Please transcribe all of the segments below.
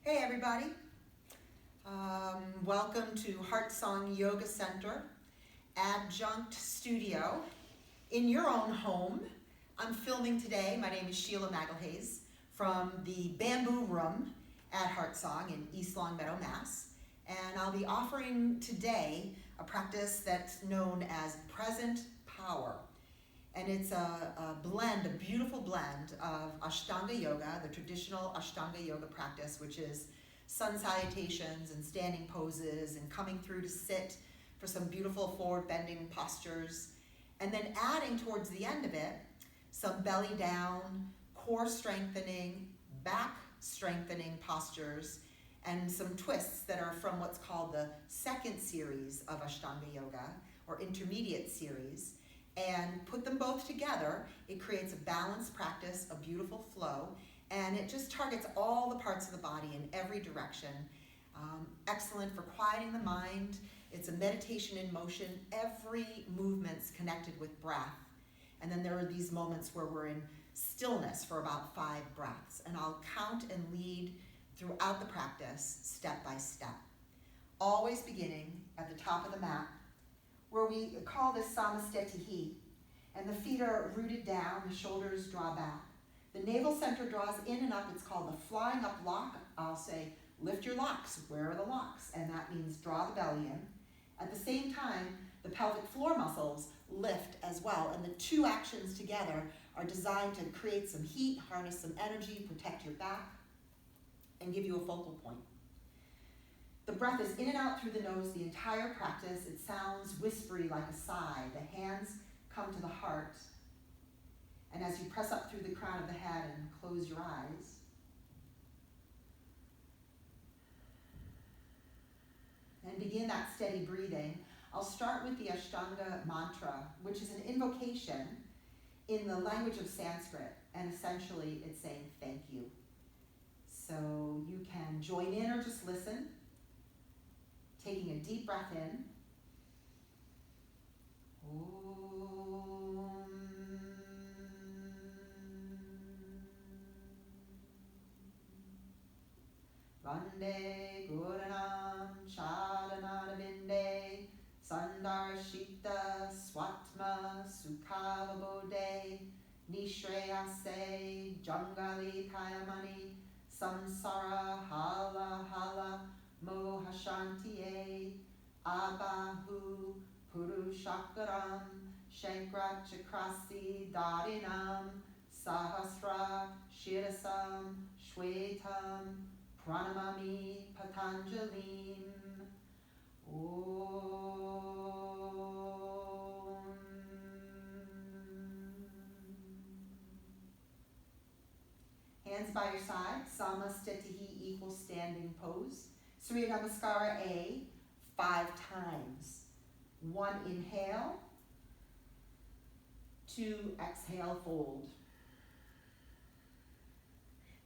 Hey everybody, welcome to Heartsong Yoga Center, adjunct studio in your own home. I'm filming today. My name is Sheila Magalhaes from the Bamboo Room at Heartsong in East Longmeadow, Mass. And I'll be offering today a practice that's known as Present Power. And it's a beautiful blend of Ashtanga Yoga, the traditional Ashtanga Yoga practice, which is sun salutations and standing poses and coming through to sit for some beautiful forward bending postures. And then adding towards the end of it, some belly down, core strengthening, back strengthening postures, and some twists that are from what's called the second series of Ashtanga Yoga, or intermediate series. And put them both together, it creates a balanced practice, a beautiful flow, and it just targets all the parts of the body in every direction. Excellent for quieting the mind. It's a meditation in motion. Every movement's connected with breath. And then there are these moments where we're in stillness for about 5 breaths. And I'll count and lead throughout the practice, step by step. Always beginning at the top of the mat, where we call this samastetihi, and the feet are rooted down, the shoulders draw back. The navel center draws in and up. It's called the flying up lock. I'll say, lift your locks. Where are the locks? And that means draw the belly in. At the same time, the pelvic floor muscles lift as well, and the two actions together are designed to create some heat, harness some energy, protect your back, and give you a focal point. The breath is in and out through the nose the entire practice. It sounds whispery like a sigh. The hands come to the heart. And as you press up through the crown of the head and close your eyes, and begin that steady breathing, I'll start with the Ashtanga mantra, which is an invocation in the language of Sanskrit. And essentially it's saying thank you. So you can join in or just listen. Taking a deep breath in. Om. Vande Guranam Charanadavinde Sandarshita Swatma Sukhavabode Nishreyase Jangali Kayamani Samsara Hala Hala Mohashantiye Abahu Purushakaram Shankra Chakrasi Darinam Sahasra Shirasam Shwetam Pranamami Patanjalim Om. Hands by your side, Samastetihi equals standing pose. Surya Namaskara A, 5 times. 1 inhale, 2 exhale, fold.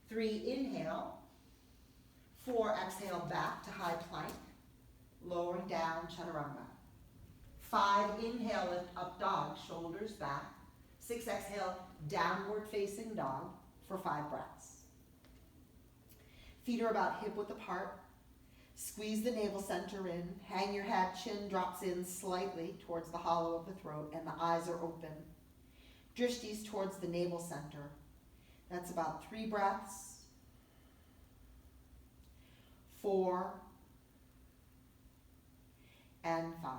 3 inhale, 4 exhale back to high plank, lowering down chaturanga. 5 inhale, lift up dog, shoulders back. 6 exhale, downward facing dog for 5 breaths. Feet are about hip width apart. Squeeze the navel center in, hang your head, chin drops in slightly towards the hollow of the throat, and the eyes are open. Drishtis towards the navel center. That's about 3 breaths. 4 and 5.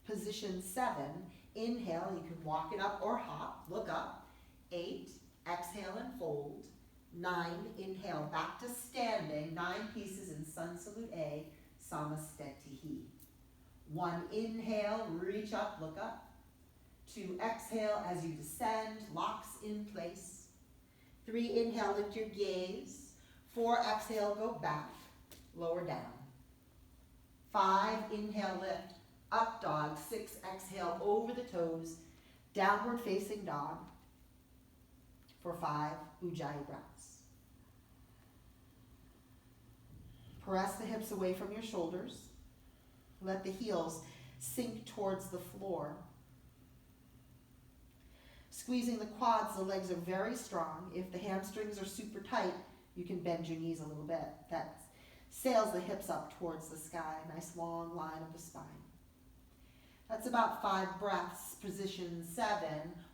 Position 7, inhale, you can walk it up or hop, look up. 8, exhale and fold. 9, inhale, back to standing, 9 pieces in Sun Salute A, Samastetihi. 1 inhale, reach up, look up. 2 exhale as you descend, locks in place. 3 inhale, lift your gaze. 4 exhale, go back, lower down. 5 inhale, lift, up dog. 6 exhale, over the toes, downward facing dog for 5 Ujjayi breaths. Press the hips away from your shoulders. Let the heels sink towards the floor. Squeezing the quads, the legs are very strong. If the hamstrings are super tight, You can bend your knees a little bit. That sails the hips up towards the sky. Nice long line of the spine. That's about 5 breaths. Position 7,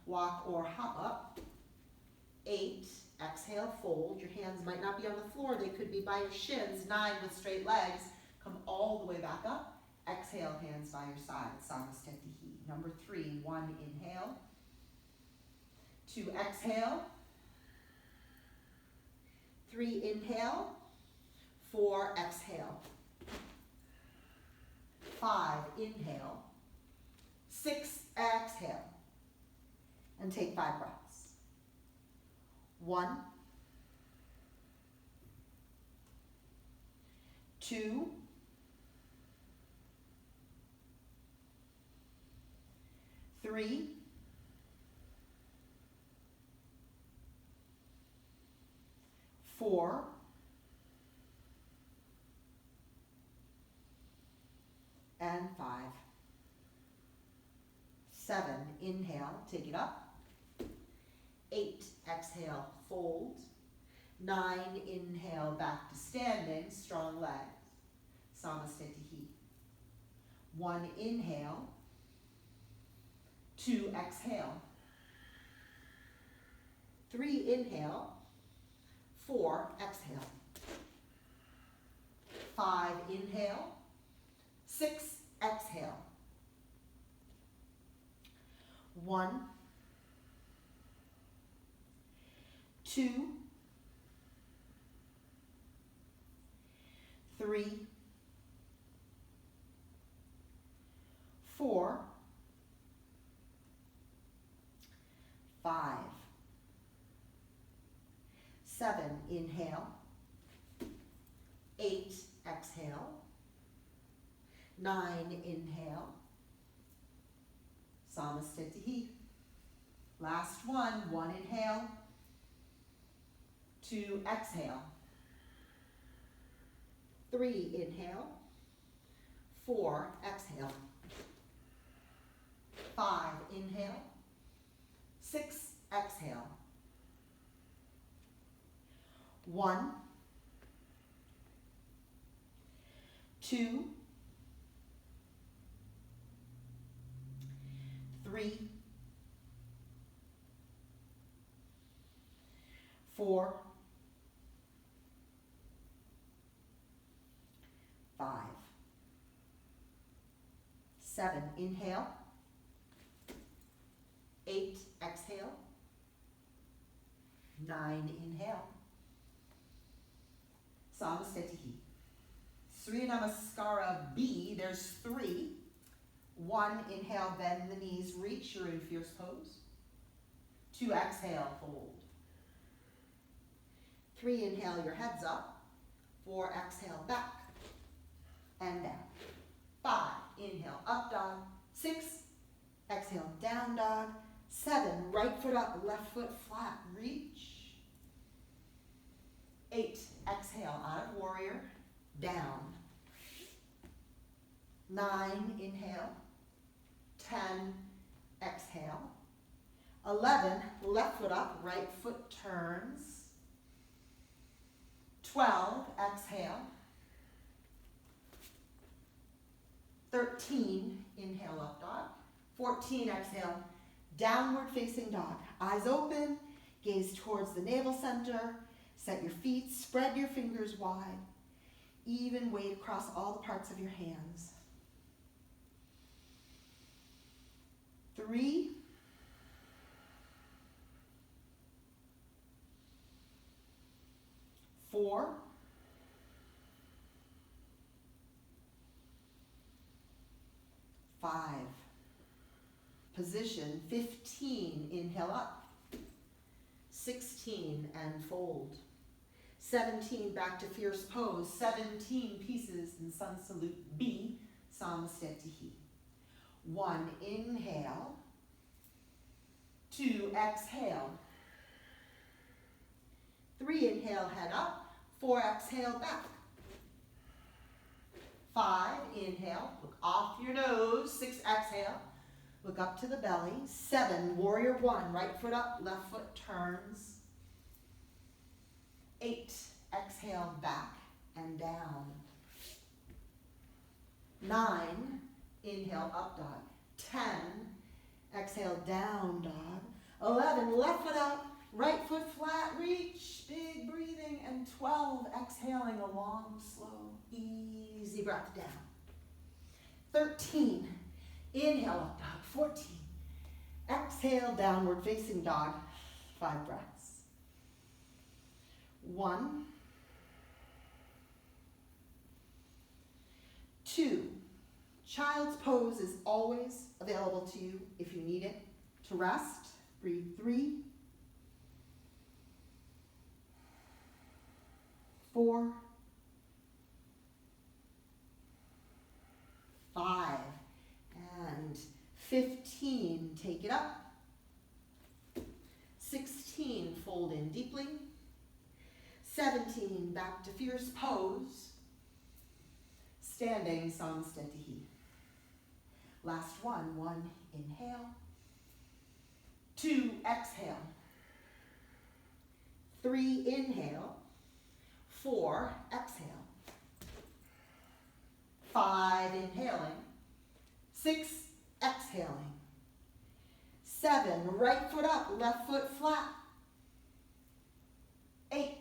walk or hop up. 8, exhale, fold. Your hands might not be on the floor. They could be by your shins. 9, with straight legs. Come all the way back up. Exhale, hands by your side. Samastitihi. Number 3, 1, inhale. 2, exhale. 3, inhale. 4, exhale. 5, inhale. 6, exhale. And take 5 breaths. 1, 2, 3, 4, 5. 7, inhale, take it up. 8, exhale, fold. 9, inhale, back to standing, strong legs. Samastitihi. 1, inhale. 2, exhale. 3, inhale. 4, exhale. 5, inhale. 6, exhale. 1, 2, 3, 4, 5. 7, inhale. 8, exhale. 9, inhale. Samastitihi. Last one. 1, inhale. 2, exhale. 3, inhale. 4, exhale. 5, inhale. 6, exhale. 1, 2, 3, 4, 5. 7, inhale. 8, exhale. 9, inhale. Samastitihi. Surya Namaskara B, there's 3. 1, inhale, bend the knees, reach, you're in fierce pose. 2, exhale, fold. 3, inhale, your head's up. 4, exhale, back and down. 5, inhale, up dog. 6, exhale, down dog. 7, right foot up, left foot flat, reach. 8, exhale, out of warrior, down. 9, inhale. 10, exhale. 11, left foot up, right foot turns. 12, exhale. 13, inhale, up dog. 14, exhale, downward facing dog. Eyes open, gaze towards the navel center. Set your feet, spread your fingers wide. Even weight across all the parts of your hands. 3, 4, 5. Position 15, inhale up. 16, and fold. 17, back to fierce pose. 17 pieces in sun salute B, Samastitihi. 1, inhale. 2, exhale. 3, inhale, head up. 4, exhale, back. 5, inhale, look off your nose. 6, exhale, look up to the belly. 7, warrior 1, right foot up, left foot turns. 8, exhale, back and down. 9, inhale, up dog. 10, exhale, down dog. 11, left foot out, right foot flat, reach, big breathing. And 12, exhaling a long, slow, easy breath down. 13, inhale, up dog. 14, exhale, downward facing dog. 5 breaths. 1, 2, child's pose is always available to you if you need it to rest. Breathe. 3, 4, 5, and 15. Take it up. 16, fold in deeply. 17, back to fierce pose. Standing samastitihi. Last one. 1, inhale. 2, exhale. 3, inhale. 4, exhale. 5, inhaling. 6, exhaling. 7, right foot up, left foot flat. 8,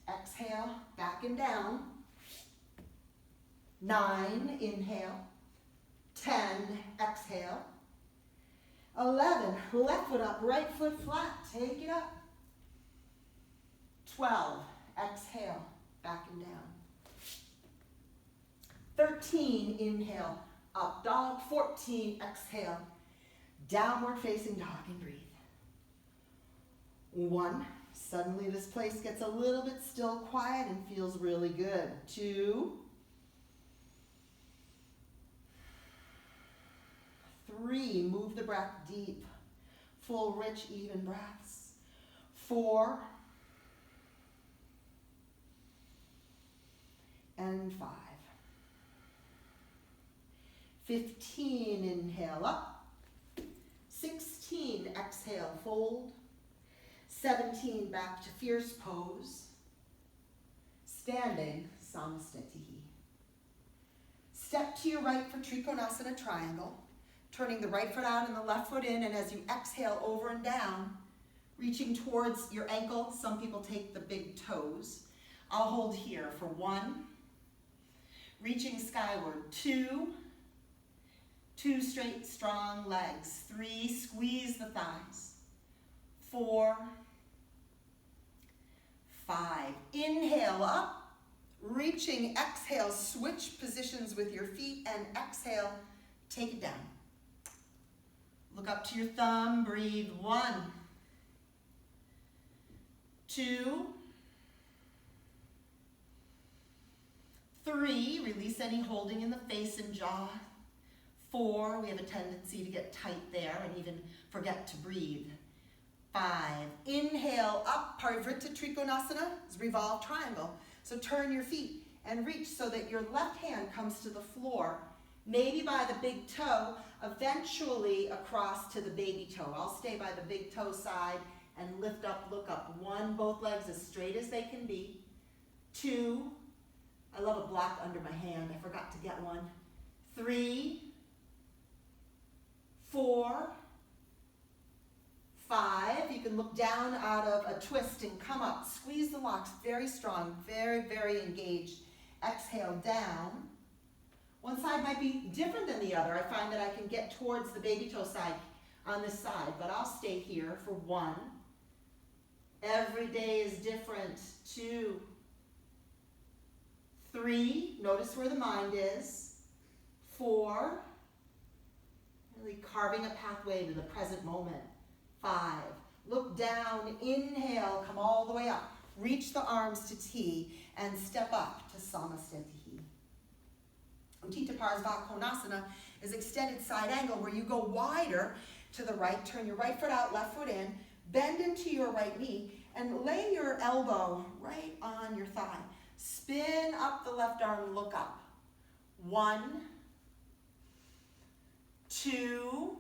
exhale, back and down. 9, inhale. 10, exhale. 11, left foot up, right foot flat, take it up. 12, exhale, back and down. 13, inhale, up dog. 14, exhale, downward facing dog, and breathe. 1, suddenly this place gets a little bit still, quiet, and feels really good. 2, 3, move the breath deep, full, rich, even breaths. 4, and 5. 15, inhale up. 16, exhale, fold. 17, back to fierce pose. Standing samastitihi. Step to your right for Trikonasana triangle, turning the right foot out and the left foot in, and as you exhale over and down, reaching towards your ankle. Some people take the big toes. I'll hold here for 1, reaching skyward. 2, 2 straight, strong legs. 3, squeeze the thighs. 4, 5. Inhale up, reaching, exhale, switch positions with your feet, and exhale, take it down. Look up to your thumb, breathe. 1, 2, 3, release any holding in the face and jaw. 4, we have a tendency to get tight there and even forget to breathe. 5, inhale up, Parivrtta Trikonasana is revolved triangle. So turn your feet and reach so that your left hand comes to the floor, maybe by the big toe, eventually across to the baby toe. I'll stay by the big toe side and lift up, look up. 1, both legs as straight as they can be. 2, I love a block under my hand, I forgot to get one. 3, 4, 5, you can look down out of a twist and come up. Squeeze the locks, very strong, very, very engaged. Exhale, down. One side might be different than the other. I find that I can get towards the baby toe side on this side, but I'll stay here for 1. Every day is different. 2, 3, notice where the mind is. 4, really carving a pathway to the present moment. 5, look down, inhale, come all the way up. Reach the arms to T and step up to Samastitihi. Utthita Parsvakonasana is extended side angle where you go wider to the right, turn your right foot out, left foot in, bend into your right knee, and lay your elbow right on your thigh. Spin up the left arm, look up. 1, 2,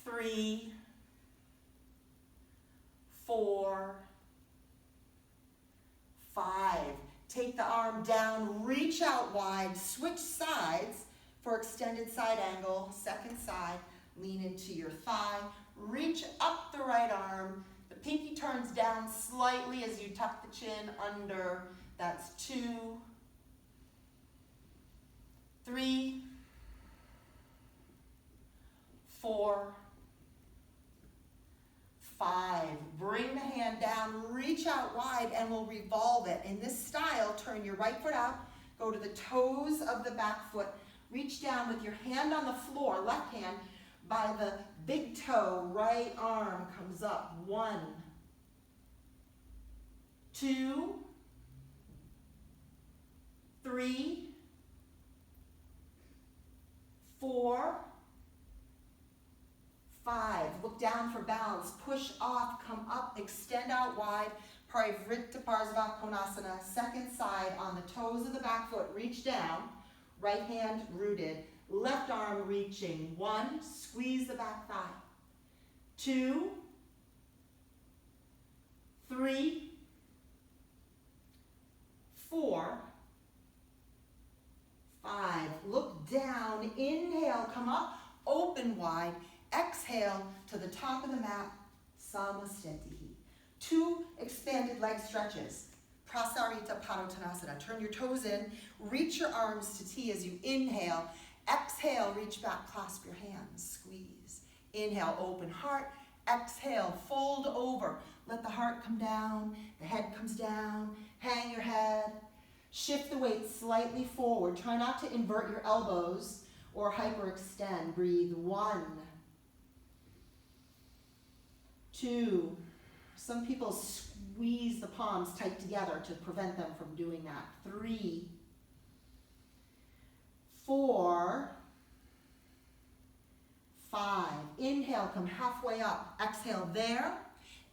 3, 4, Take the arm down, reach out wide, switch sides for extended side angle, second side, lean into your thigh, reach up the right arm, the pinky turns down slightly as you tuck the chin under, that's 2, 3, 4, 5. Bring the hand down, reach out wide, and we'll revolve it. In this style, turn your right foot out, go to the toes of the back foot, reach down with your hand on the floor, left hand, by the big toe, right arm comes up. 1, 2, 3, 4, 5. Look down for balance. Push off, come up, extend out wide. Parivrtta Parsva Konasana. Second side on the toes of the back foot. Reach down. Right hand rooted. Left arm reaching. 1. Squeeze the back thigh. 2, 3, 4, 5. Look down. Inhale, come up, open wide. Exhale to the top of the mat, Samastetihi. 2 expanded leg stretches. Prasarita Padottanasana. Turn your toes in, reach your arms to T as you inhale. Exhale, reach back, clasp your hands, squeeze. Inhale, open heart. Exhale, fold over. Let the heart come down, the head comes down, hang your head. Shift the weight slightly forward. Try not to invert your elbows or hyperextend. Breathe. 1, 2. Some people squeeze the palms tight together to prevent them from doing that. 3, 4, 5. Inhale, come halfway up. Exhale there.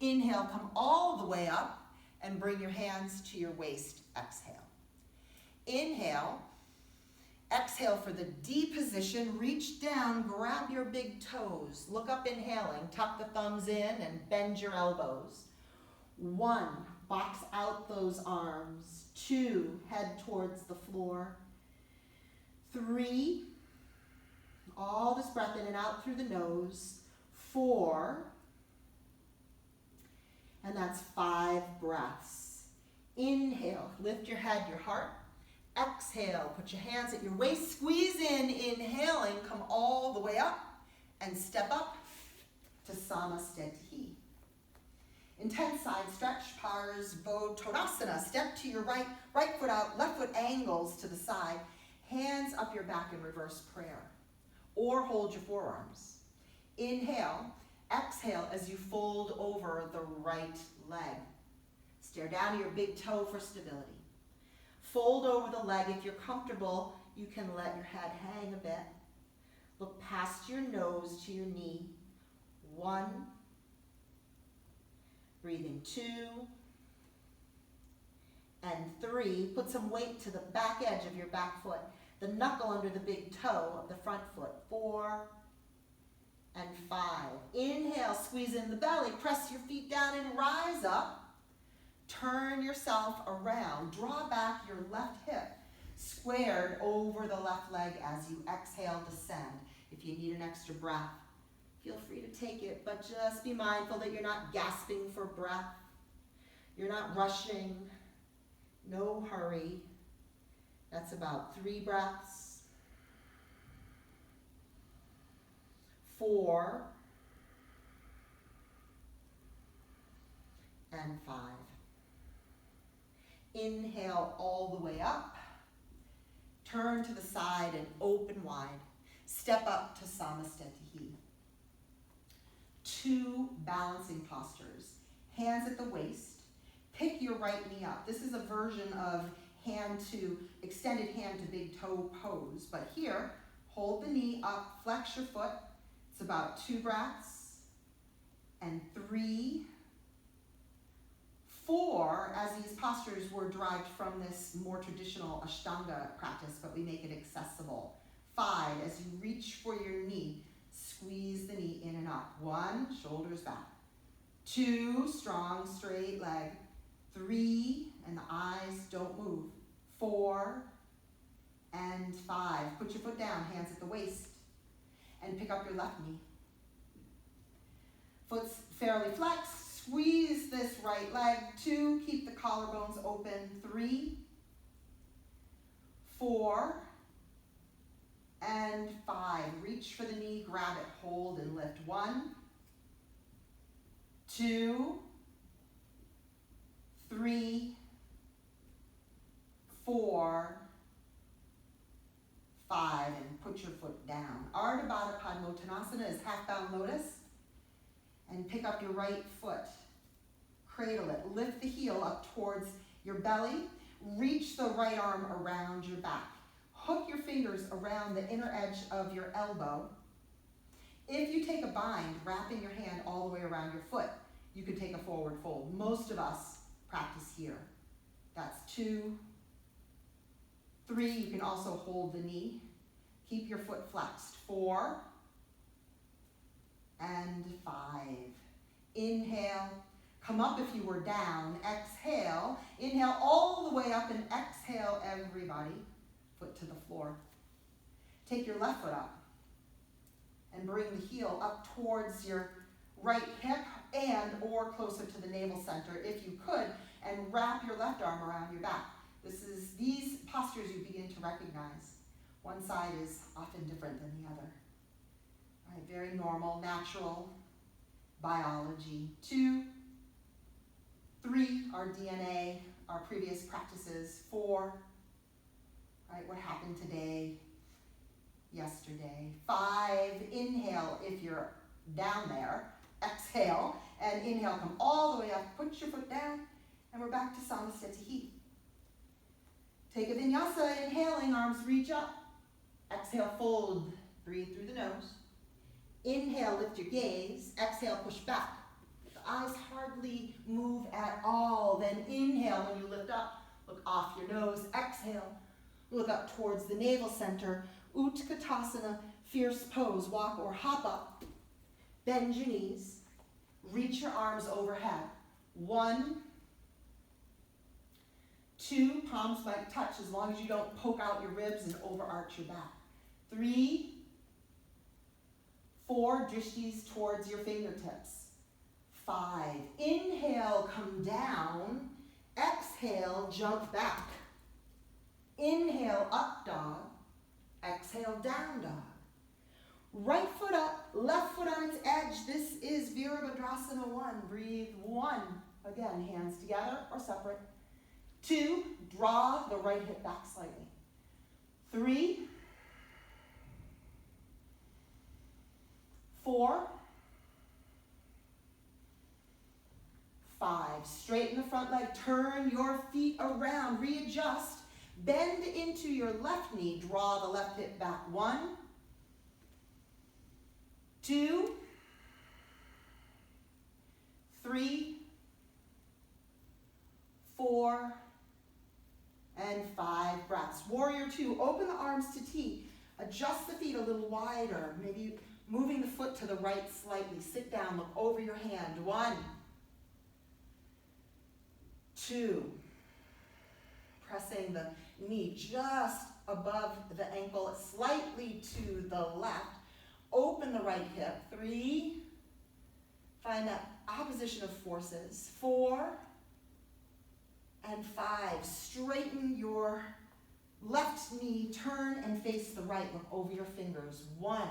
Inhale, come all the way up and bring your hands to your waist. Exhale. Inhale. Exhale for the D position. Reach down, grab your big toes. Look up inhaling, tuck the thumbs in and bend your elbows. 1, box out those arms. 2, head towards the floor. 3, all this breath in and out through the nose. 4, and that's 5 breaths. Inhale, lift your head, your heart. Exhale, put your hands at your waist, squeeze in, inhaling, come all the way up, and step up to Samastetihi. Intense side stretch, Parsvottanasana. Step to your right, right foot out, left foot angles to the side, hands up your back in reverse prayer, or hold your forearms. Inhale, exhale as you fold over the right leg. Stare down to your big toe for stability. Fold over the leg. If you're comfortable, you can let your head hang a bit. Look past your nose to your knee. 1. Breathing. 2. And 3. Put some weight to the back edge of your back foot. The knuckle under the big toe of the front foot. 4. And 5. Inhale, squeeze in the belly. Press your feet down and rise up. Turn yourself around. Draw back your left hip, squared over the left leg as you exhale, descend. If you need an extra breath, feel free to take it, but just be mindful that you're not gasping for breath. You're not rushing. No hurry. That's about 3 breaths. 4. And 5. Inhale all the way up. Turn to the side and open wide. Step up to Samastetihi. 2 balancing postures. Hands at the waist. Pick your right knee up. This is a version of extended hand to big toe pose. But here, hold the knee up, flex your foot. It's about 2 breaths. And 3, 4, as these postures were derived from this more traditional Ashtanga practice, but we make it accessible. 5, as you reach for your knee, squeeze the knee in and up. 1, shoulders back. 2, strong, straight leg. 3, and the eyes don't move. 4 and 5. Put your foot down, hands at the waist, and pick up your left knee. Foot's fairly flexed. Squeeze this right leg. 2, keep the collarbones open. 3, 4, and 5. Reach for the knee, grab it, hold, and lift. 1, 2, 3, 4, 5, and put your foot down. Ardha Baddha Padmottanasana is half-bound lotus. And pick up your right foot. Cradle it. Lift the heel up towards your belly. Reach the right arm around your back. Hook your fingers around the inner edge of your elbow. If you take a bind, wrapping your hand all the way around your foot, you could take a forward fold. Most of us practice here. That's 2, 3. You can also hold the knee. Keep your foot flexed. 4 and 5. Inhale. Come up if you were down. Exhale. Inhale all the way up and exhale, everybody. Foot to the floor. Take your left foot up and bring the heel up towards your right hip and or closer to the navel center if you could, and wrap your left arm around your back. These postures you begin to recognize. One side is often different than the other. Right, very normal, natural biology. 2, 3, our DNA, our previous practices. 4, right, what happened today, yesterday. 5, inhale if you're down there. Exhale, and inhale, come all the way up. Put your foot down, and we're back to Samasthiti. Take a vinyasa, inhaling, arms reach up. Exhale, fold, breathe through the nose. Inhale, lift your gaze. Exhale, push back. The eyes hardly move at all. Then inhale, when you lift up, look off your nose. Exhale, look up towards the navel center. Utkatasana, fierce pose. Walk or hop up. Bend your knees. Reach your arms overhead. 1, 2, palms might touch as long as you don't poke out your ribs and overarch your back. 3, 4, drishtis towards your fingertips. 5, inhale, come down. Exhale, jump back. Inhale, up dog. Exhale, down dog. Right foot up, left foot on its edge. This is Virabhadrasana 1. Breathe. 1. Again, hands together or separate. 2, draw the right hip back slightly. 3, 4, 5. Straighten the front leg. Turn your feet around. Readjust. Bend into your left knee. Draw the left hip back. 1, 2, 3, 4, and 5 breaths. Warrior 2, open the arms to T. Adjust the feet a little wider, maybe moving the foot to the right slightly. Sit down, look over your hand. 1, 2, pressing the knee just above the ankle, slightly to the left. Open the right hip. 3, find that opposition of forces. 4, and 5. Straighten your left knee, turn and face the right. Look over your fingers. 1,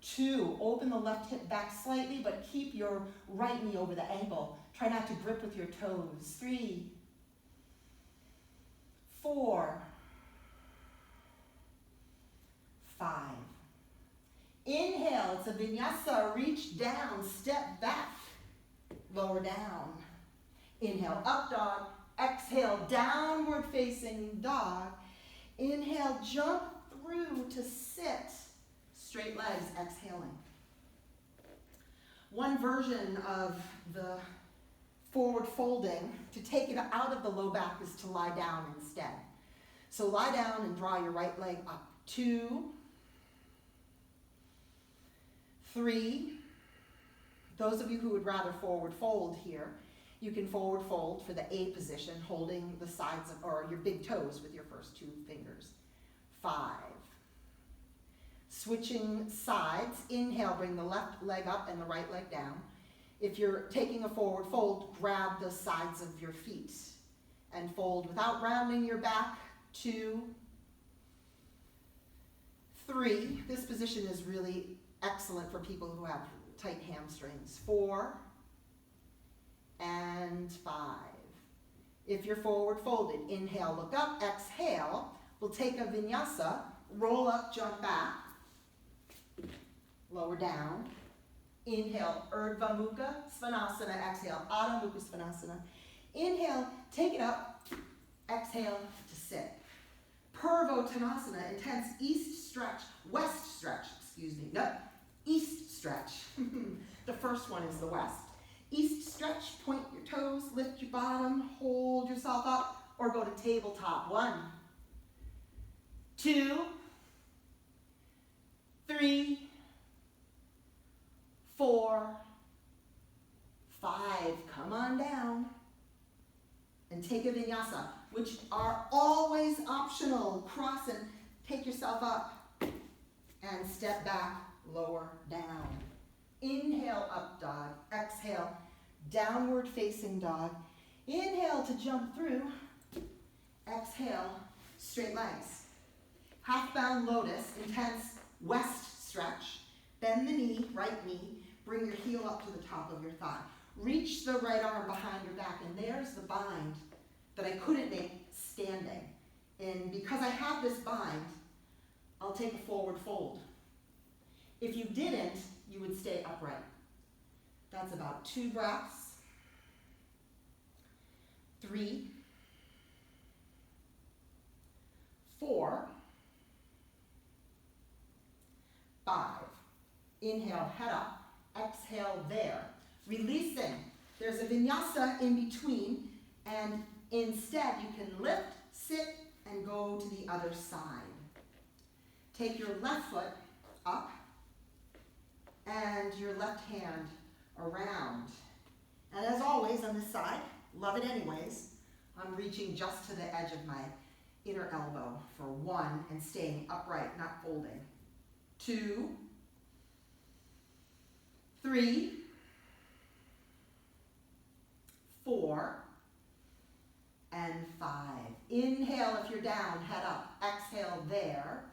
2, open the left hip back slightly, but keep your right knee over the ankle. Try not to grip with your toes. 3, 4, 5. Inhale, it's a vinyasa. Reach down, step back, lower down. Inhale, up dog. Exhale, downward facing dog. Inhale, jump through to sit. Straight legs, exhaling. One version of the forward folding, to take it out of the low back, is to lie down instead. So lie down and draw your right leg up. 2, 3. Those of you who would rather forward fold here. You can forward fold for the A position, holding the sides of, or your big toes with your first 2 fingers. 5. Switching sides, inhale, bring the left leg up and the right leg down. If you're taking a forward fold, grab the sides of your feet and fold without rounding your back. 2, 3. This position is really excellent for people who have tight hamstrings. 4 and 5. If you're forward folded, inhale, look up, exhale. We'll take a vinyasa, roll up, jump back, lower down. Inhale, Urdhva Mukha Svanasana, exhale, Adho Mukha Svanasana. Inhale, take it up, exhale to sit. Purvottanasana, intense east stretch, west stretch, east stretch. The first one is the west. East stretch, point your toes, lift your bottom, hold yourself up, or go to tabletop. 1, 2, 3, 4, 5. Come on down. And take a vinyasa, which are always optional. Cross and take yourself up and step back, lower down. Inhale, up dog. Exhale, downward facing dog. Inhale to jump through. Exhale, straight legs. Half bound lotus, intense west stretch. Bend the knee, right knee. Bring your heel up to the top of your thigh. Reach the right arm behind your back, and there's the bind that I couldn't make standing. And because I have this bind, I'll take a forward fold. If you didn't, you would stay upright. That's about 2 breaths. 3, 4, 5. Inhale, head up. Exhale there. Releasing. There's a vinyasa in between, and instead you can lift, sit, and go to the other side. Take your left foot up and your left hand around. And as always on this side, love it anyways, I'm reaching just to the edge of my inner elbow for 1 and staying upright, not folding. 2, 3, 4, and 5. Inhale if you're down, head up. Exhale there.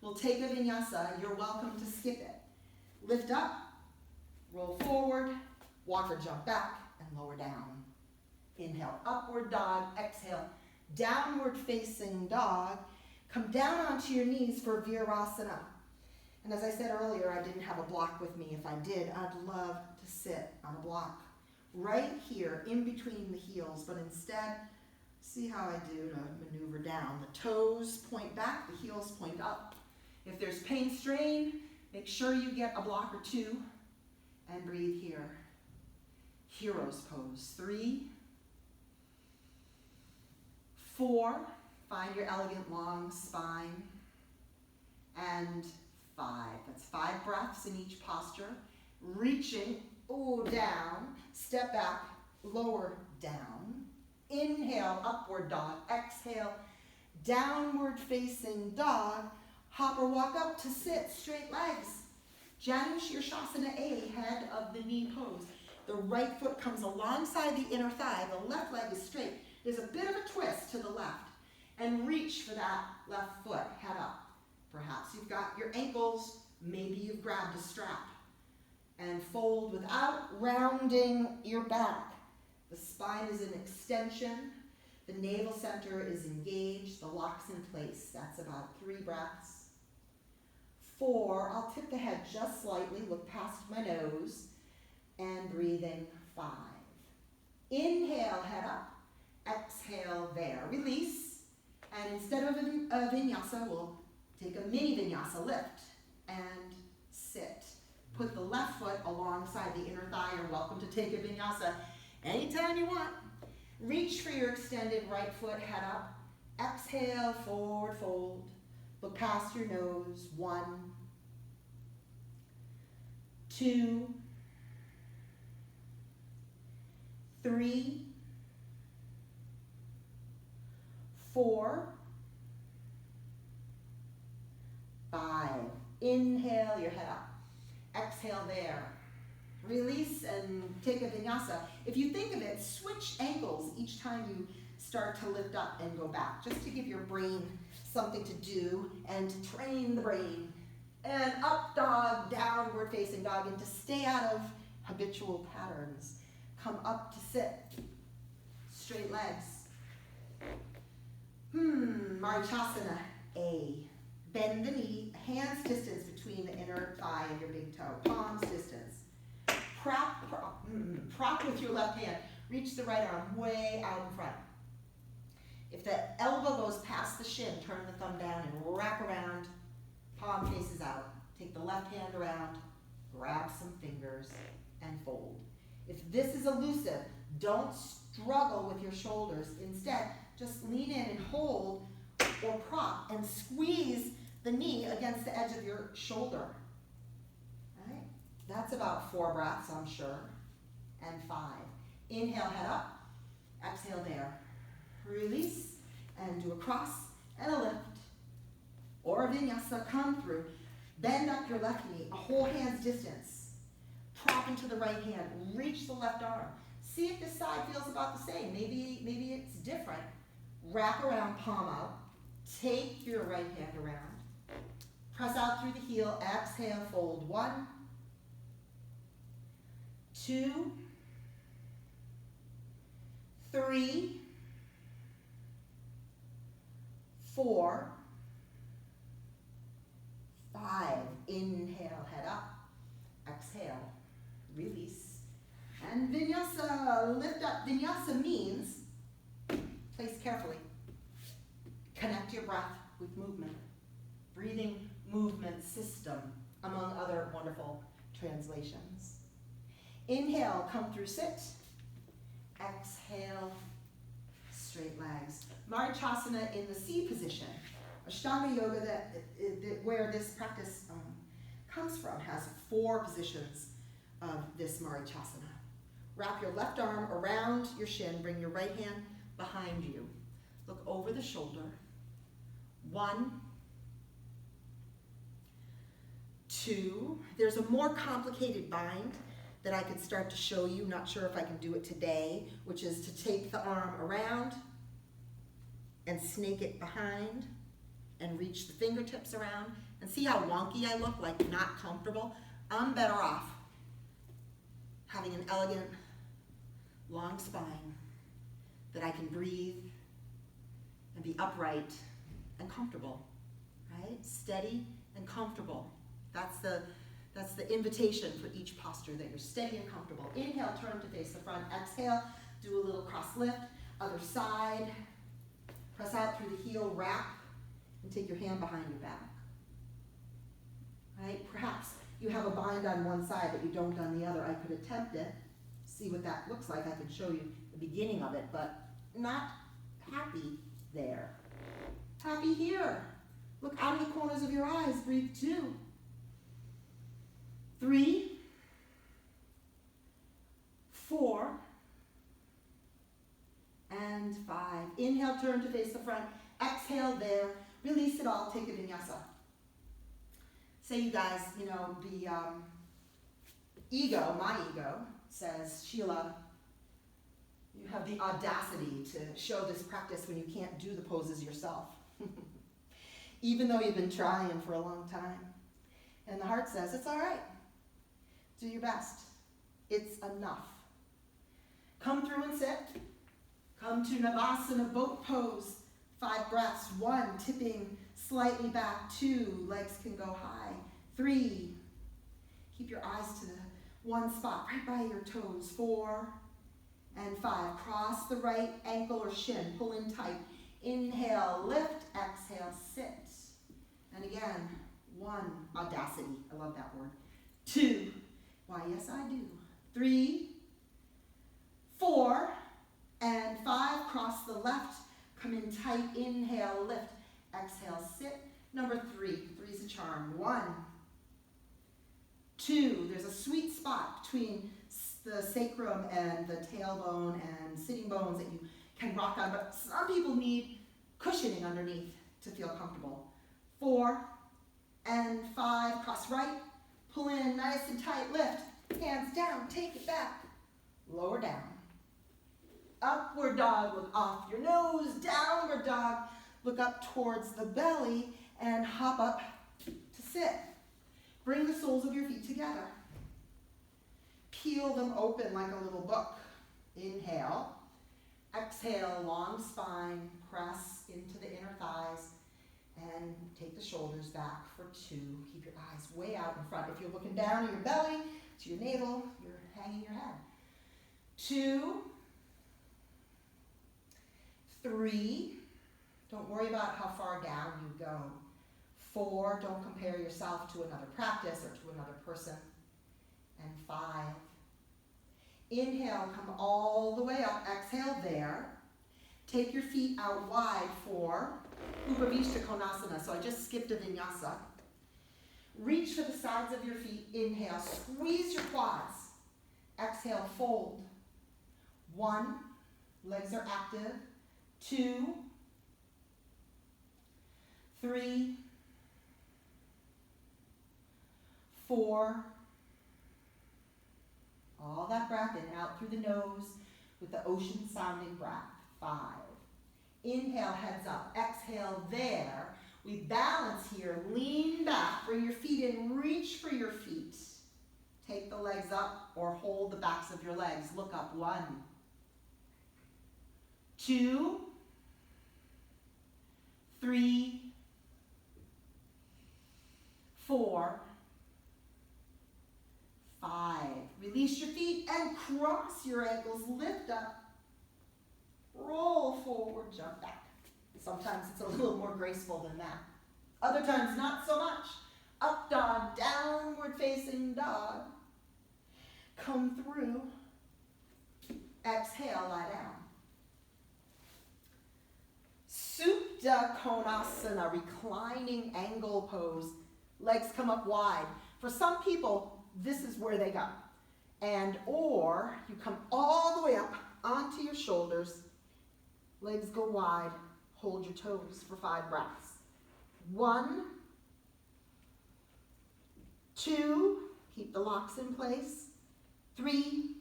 We'll take a vinyasa. You're welcome to skip it. Lift up, roll forward, walk or jump back, and lower down. Inhale, upward dog. Exhale, downward facing dog. Come down onto your knees for Virasana. And as I said earlier, I didn't have a block with me. If I did, I'd love to sit on a block right here in between the heels, but instead, see how I do to maneuver down. The toes point back, the heels point up. If there's pain, strain, make sure you get a block or 2 and breathe here. Hero's pose. 3, 4, find your elegant long spine, and 5. That's 5 breaths in each posture. Reaching, down, step back, lower down. Inhale, upward dog. Exhale, downward facing dog. Hop or walk up to sit, straight legs. Janu Shirshasana A, head of the knee pose. The right foot comes alongside the inner thigh. The left leg is straight. There's a bit of a twist to the left. And reach for that left foot, head up. Perhaps you've got your ankles, maybe you've grabbed a strap. And fold without rounding your back. The spine is in extension. The navel center is engaged. The lock's in place. That's about 3 breaths. 4, I'll tip the head just slightly, look past my nose, and breathing 5. Inhale, head up. Exhale there. Release. And instead of a vinyasa, we'll take a mini vinyasa, lift and sit. Put the left foot alongside the inner thigh. You're welcome to take a vinyasa anytime you want. Reach for your extended right foot, head up. Exhale, forward fold. Look past your nose. 1, 2, 3, 4, 5. Inhale your head up. Exhale there. Release and take a vinyasa. If you think of it, switch ankles each time you start to lift up and go back, just to give your brain something to do and to train the brain. And up dog, downward facing dog, and to stay out of habitual patterns. Come up to sit. Straight legs. Marichyasana A. Bend the knee, hands distance between the inner thigh and your big toe. Palms distance. Prop with your left hand. Reach the right arm way out in front. If the elbow goes past the shin, turn the thumb down and wrap around. Palm faces out. Take the left hand around, grab some fingers, and fold. If this is elusive, don't struggle with your shoulders. Instead, just lean in and hold or prop and squeeze the knee against the edge of your shoulder. All right? That's about 4 breaths, I'm sure. And 5. Inhale, head up. Exhale there. Release and do a cross and a lift. Or a vinyasa, come through. Bend up your left knee, a whole hand's distance. Prop into the right hand. Reach the left arm. See if this side feels about the same. Maybe it's different. Wrap around, palm out. Take your right hand around. Press out through the heel. Exhale, fold. 1, 2, 3, 4, 5. Inhale, head up. Exhale, release. And vinyasa, lift up. Vinyasa means, place carefully, connect your breath with movement. Breathing movement system, among other wonderful translations. Inhale, come through sit. Exhale, straight legs. Marichyasana in the C position. Ashtanga Yoga, where this practice comes from, has 4 positions of this Marichyasana. Wrap your left arm around your shin, bring your right hand behind you. Look over the shoulder. 1, 2. There's a more complicated bind that I could start to show you. Not sure if I can do it today, which is to take the arm around and snake it behind and reach the fingertips around. And see how wonky I look, like not comfortable? I'm better off having an elegant, long spine that I can breathe and be upright and comfortable, right? Steady and comfortable. That's the invitation for each posture, that you're steady and comfortable. Inhale, turn to face the front. Exhale, do a little cross lift. Other side. Press out through the heel, wrap, and take your hand behind your back. Right? Perhaps you have a bind on one side but you don't on the other. I could attempt it, see what that looks like. I could show you the beginning of it, but not happy there. Happy here. Look out of the corners of your eyes. Breathe 2. 3, 4, and 5. Inhale, turn to face the front. Exhale there. Release it all. Take a vinyasa. Say, you guys, the ego, my ego, says, Sheila, you have the audacity to show this practice when you can't do the poses yourself. Even though you've been trying for a long time. And the heart says, it's all right. Do your best. It's enough. Come through and sit. Come to Navasana boat pose. 5 breaths. 1, tipping slightly back. 2, legs can go high. 3, keep your eyes to the one spot right by your toes. 4 and 5, cross the right ankle or shin. Pull in tight. Inhale, lift. Exhale, sit. And again, 1, audacity. I love that word. 2, why, yes, I do. 3, 4, and 5, cross the left, come in tight, inhale, lift, exhale, sit. Number 3, 3's a charm. 1, 2, there's a sweet spot between the sacrum and the tailbone and sitting bones that you can rock on, but some people need cushioning underneath to feel comfortable. 4 and 5, cross right, pull in nice and tight, lift, hands down, take it back, lower down. Upward dog, look off your nose, downward dog, look up towards the belly and hop up to sit. Bring the soles of your feet together. Peel them open like a little book. Inhale. Exhale, long spine, press into the inner thighs, and take the shoulders back for 2. Keep your eyes way out in front. If you're looking down at your belly, to your navel, you're hanging your head. 2, 3, don't worry about how far down you go. 4, don't compare yourself to another practice or to another person. And 5, inhale, come all the way up, exhale there. Take your feet out wide for Upavishta Konasana, so I just skipped a vinyasa. Reach for the sides of your feet, inhale, squeeze your quads. Exhale, fold. 1, legs are active. 2, 3, 4, all that breath in and out through the nose with the ocean sounding breath. 5. Inhale, heads up. Exhale there. We balance here. Lean back. Bring your feet in. Reach for your feet. Take the legs up or hold the backs of your legs. Look up. 1, 2, 3, 4, 5. Release your feet and cross your ankles. Lift up. Roll forward, jump back. Sometimes it's a little more graceful than that. Other times, not so much. Up dog, downward facing dog. Come through. Exhale, lie down. Supta Konasana, reclining angle pose. Legs come up wide. For some people, this is where they go. And or you come all the way up onto your shoulders. Legs go wide. Hold your toes for 5 breaths. 1, 2, keep the locks in place. 3,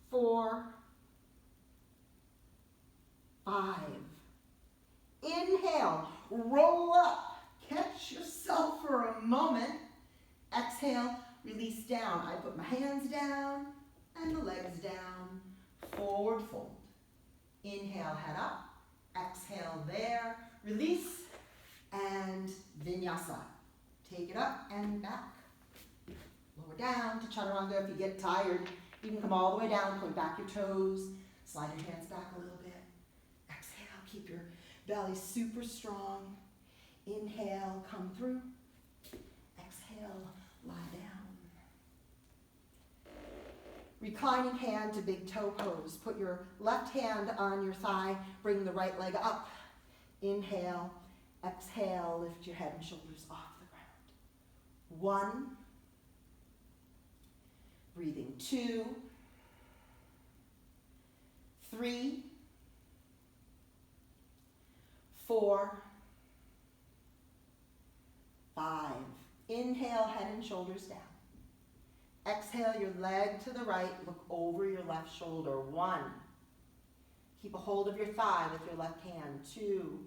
4, 5. Inhale, roll up. Catch yourself for a moment. Exhale, release down. I put my hands down and the legs down. Forward fold. Inhale, head up. Exhale there. Release and vinyasa. Take it up and back. Lower down to chaturanga. If you get tired, you can come all the way down, point back your toes, slide your hands back a little bit. Exhale, keep your belly super strong. Inhale, come through. Exhale, lie down. Reclining hand to big toe pose. Put your left hand on your thigh, bring the right leg up. Inhale, exhale, lift your head and shoulders off the ground. 1, breathing. 2, 3, 4, 5. Inhale, head and shoulders down. Exhale, your leg to the right, look over your left shoulder. 1. Keep a hold of your thigh with your left hand. 2,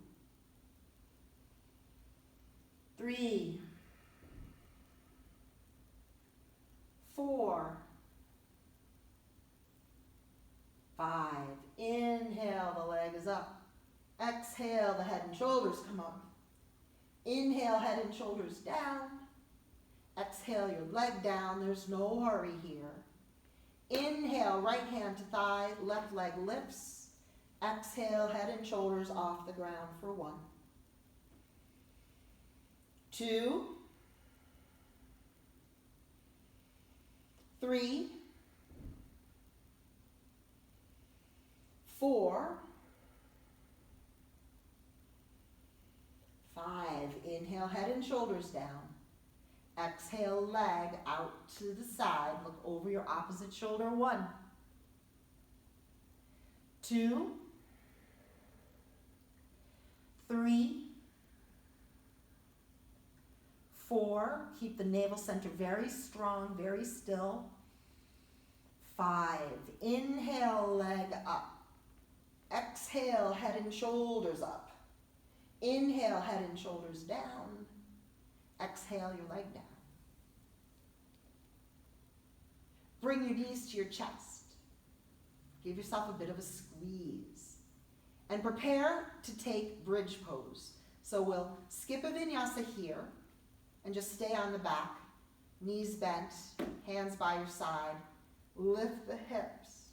3, 4, 5. Inhale, the leg is up. Exhale, the head and shoulders come up. Inhale, head and shoulders down. Exhale, your leg down. There's no hurry here. Inhale, right hand to thigh, left leg lifts. Exhale, head and shoulders off the ground for 1, 2, 3, 4, 5. Inhale, head and shoulders down. Exhale, leg out to the side. Look over your opposite shoulder. 1, 2, 3, 4. Keep the navel center very strong, very still. 5. Inhale, leg up. Exhale, head and shoulders up. Inhale, head and shoulders down. Exhale, your leg down. Bring your knees to your chest. Give yourself a bit of a squeeze. And prepare to take bridge pose. So we'll skip a vinyasa here and just stay on the back. Knees bent, hands by your side. Lift the hips.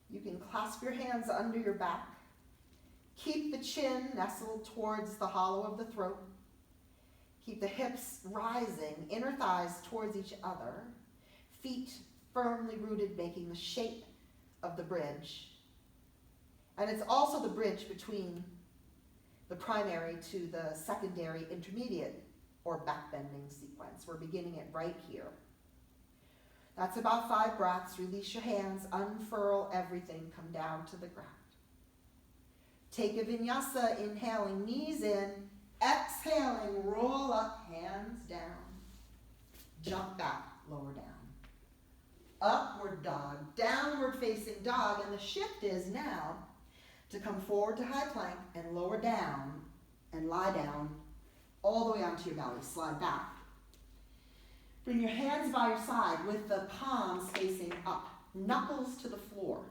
You can clasp your hands under your back. Keep the chin nestled towards the hollow of the throat. Keep the hips rising, inner thighs towards each other. Feet firmly rooted, making the shape of the bridge. And it's also the bridge between the primary to the secondary intermediate or backbending sequence. We're beginning it right here. That's about 5 breaths. Release your hands, unfurl everything, come down to the ground. Take a vinyasa, inhaling, knees in, exhaling, roll up, hands down. Jump back, lower down. Upward dog, downward facing dog, and the shift is now to come forward to high plank and lower down and lie down all the way onto your belly. Slide back. Bring your hands by your side with the palms facing up, knuckles to the floor.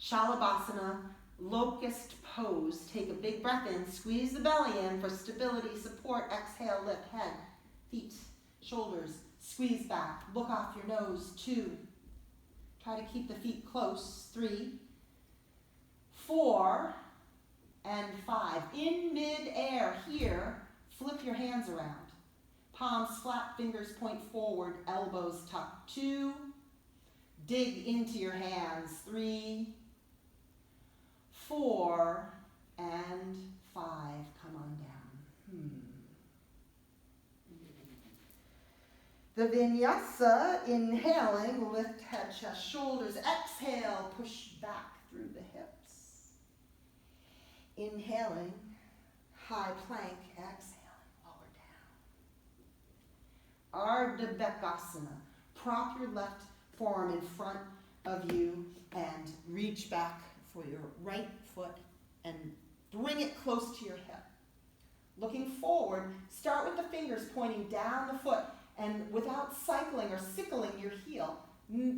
Shalabhasana, Locust Pose. Take a big breath in, squeeze the belly in for stability, support. Exhale, lift head, feet, shoulders, squeeze back, look off your nose. 2. Try to keep the feet close. 3, 4, and 5. In mid-air here, flip your hands around. Palms flat, fingers point forward, elbows tucked. 2, dig into your hands. 3, 4, and 5. Come on down. The vinyasa, inhaling, lift head, chest, shoulders. Exhale, push back through the hips. Inhaling, high plank. Exhaling, lower down. Ardha Bekasana. Prop your left forearm in front of you and reach back for your right foot and bring it close to your hip. Looking forward, start with the fingers pointing down the foot, and without cycling or sickling your heel,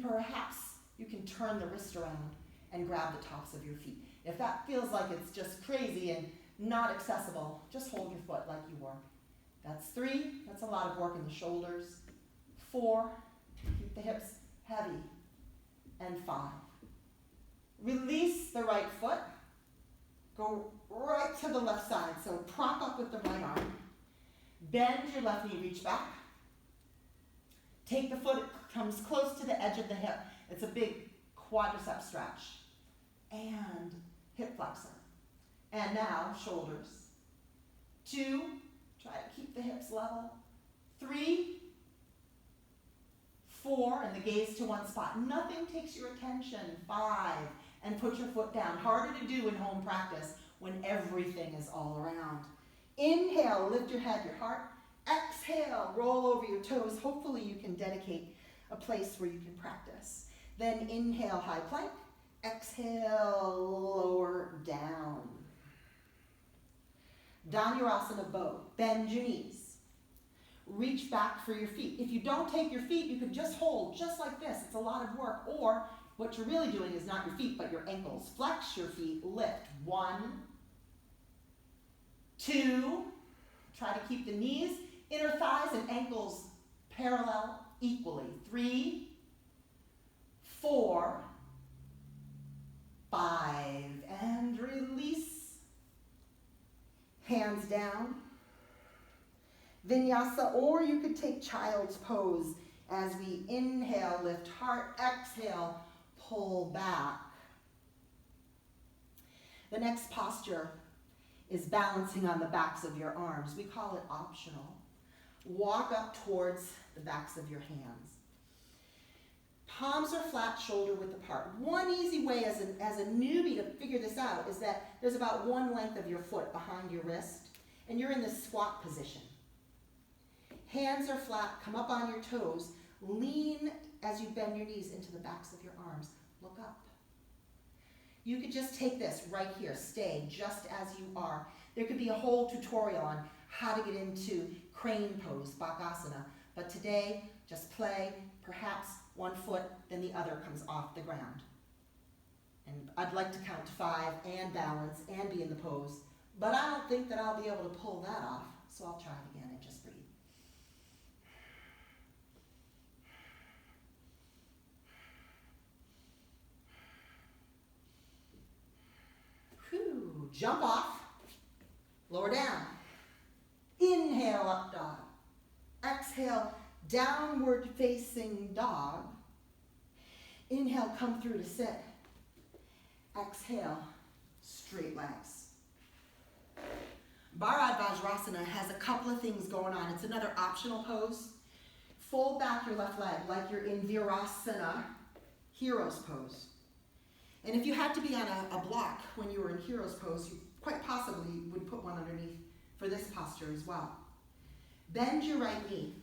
perhaps you can turn the wrist around and grab the tops of your feet. If that feels like it's just crazy and not accessible, just hold your foot like you were. That's 3, that's a lot of work in the shoulders. 4, keep the hips heavy. And 5. Release the right foot. Go right to the left side. So prop up with the right arm. Bend your left knee, reach back. Take the foot, it comes close to the edge of the hip. It's a big quadricep stretch. And hip flexor. And now, shoulders. 2, try to keep the hips level. 3, 4, and the gaze to one spot. Nothing takes your attention. 5, and put your foot down. Harder to do in home practice when everything is all around. Inhale, lift your head, your heart. Exhale, roll over your toes. Hopefully you can dedicate a place where you can practice. Then inhale, high plank. Exhale, lower down. Dhanurasana bow. Bend your knees. Reach back for your feet. If you don't take your feet, you could just hold just like this. It's a lot of work. Or what you're really doing is not your feet, but your ankles. Flex your feet, lift. 1, 2, try to keep the knees, inner thighs and ankles parallel equally. 3, 4, 5, and release. Hands down. Vinyasa, or you could take child's pose as we inhale, lift heart, exhale, pull back. The next posture is balancing on the backs of your arms. We call it optional. walk up towards the backs of your hands. Palms are flat, shoulder width apart. One easy way as a newbie to figure this out is that there's about one length of your foot behind your wrist, and you're in this squat position. Hands are flat, come up on your toes, lean as you bend your knees into the backs of your arms. Look up. You could just take this right here, stay just as you are. There could be a whole tutorial on how to get into crane pose, Bakasana, but today, just play, perhaps one foot, then the other comes off the ground. And I'd like to count to 5 and balance and be in the pose, but I don't think that I'll be able to pull that off, so I'll try it again and just breathe. Whew, jump off, lower down. Inhale, up dog. Exhale, downward facing dog. Inhale, come through to sit. Exhale, straight legs. Bharadvajrasana has a couple of things going on. It's another optional pose. Fold back your left leg like you're in Virasana, hero's pose. And if you had to be on a block when you were in hero's pose, you quite possibly would put one underneath for this posture as well. Bend your right knee,